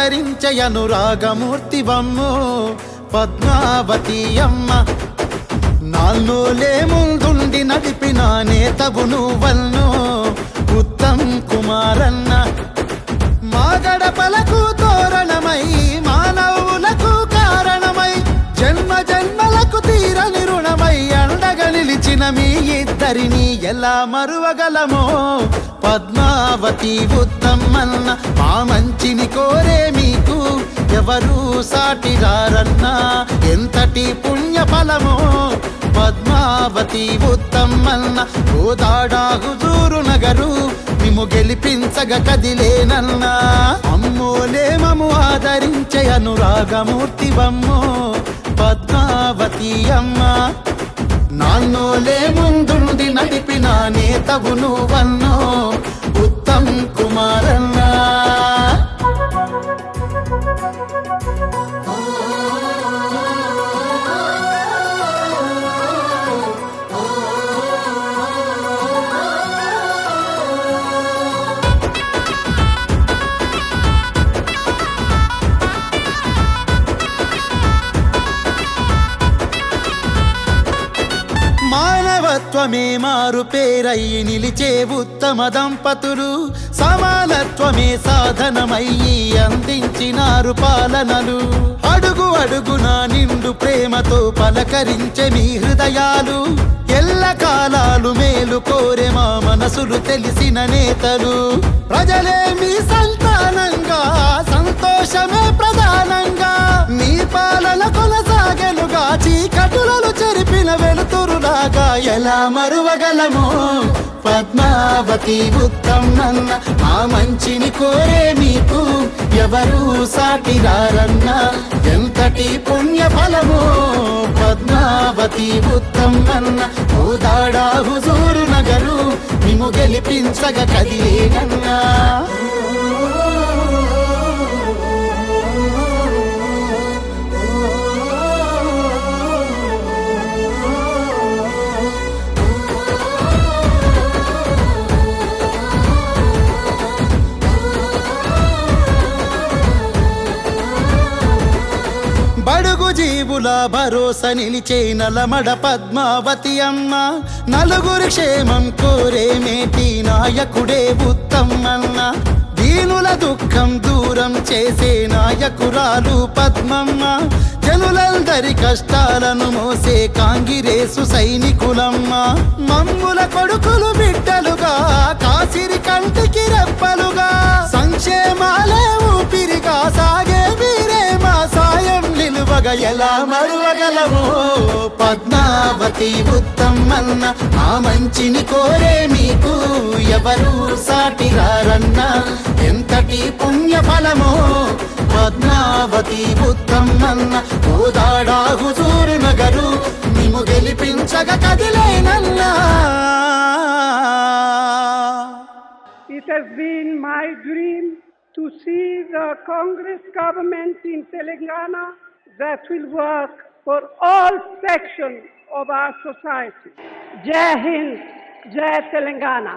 ఆదరించే అనురాగమూర్తివమ్మో పద్మావతి అమ్మ. నాన్నోలే ముందుండి నడిపిన నేతవు నువ్వన్నో ఉత్తమ్ కుమారన్న. మా గడపలకు తోరణమై మానవులకు కారణమై జన్మ జన్మలకు తీరని రుణమై అండగా నిలిచిన మీ ఇద్దరిని ఎలా మరువగలమో పద్మావతి ఉత్తమ్మన్న. మా మంచిని కోరే మీకు ఎవరు సాటిరారన్నా ఎంతటి పుణ్య ఫలమో పద్మావతి ఉత్తమ్మన్న. గోదాడా హుజూరు నగరు మిము గెలిపించగ కదిలేనన్నా. అమ్మోలే మము ఆదరించే అనురాగమూర్తివమ్మో పద్మావతి అమ్మ. నాన్నోలే ముందుండి నడిపిన నేతవు నువ్వన్నో ఉత్తమ్ కుమారన్న. మానవత్వమే మారు పేరయ్యి నిలిచే ఉత్తమ దంపతులు. సమానత్వమే సాధనమయ్యి అందించినారు పాలనలు. అడుగు అడుగున నిండు ప్రేమతో పలకరించే మీ హృదయాలు. ఎల్ల కాలాలు మేలు కోరే మా మనసులు తెలిసిన నేతలు. ప్రజలే మీ సంతానంగా సంతోషమే ప్రధానంగా మీ పాలన కొనసాగెనుగా. చీకటులను చెరిపిన వెలుతురులాగా ఎలా మరువగలమో పద్మావతి ఉత్తమ్మన్న. మా మంచిని కోరే మీకు ఎవరు సాటిరారన్నా ఎంతటి పుణ్య ఫలమో పద్మావతి ఉత్తమ్మన్న. గోదాడా హుజూరు నగరు మిము గెలిపించగ కదిలేనన్నా. బడుగు జీవుల భరోసా నిలిచే నలమడ పద్మావతి అమ్మ. నలుగురి క్షేమం కోరే మేటి నాయకుడే ఉత్తమ్మన్న. దీనుల దుఃఖం దూరం చేసే నాయకురాలు పద్మమ్మ. జనులందరి కష్టాలను మోసే కాంగిరేసు సైనికులమ్మ. మమ్ముల కొడుకులు బిడ్డలుగా కాసిరి కంటికి రెప్పలుగా సంక్షేమాలే ఊపిరిగా సాగే మీరే మా సాయం నిలువగా ఎలా మరువగలమో పద్మావతి ఉత్తమ్మన్న. మా మంచిని కోరే మీకు ఎవరు సాటిరారన్నా ఎంతటి పుణ్య ఫలమో Padmavati ఉత్తమ్మన్న. గోదాడా హుజూరు Nagar మిము గెలిపించగ కదిలేనన్నా. It has been my dream to see the Congress government in Telangana that will work for all sections of our society. Jai Hind, Jai Telangana.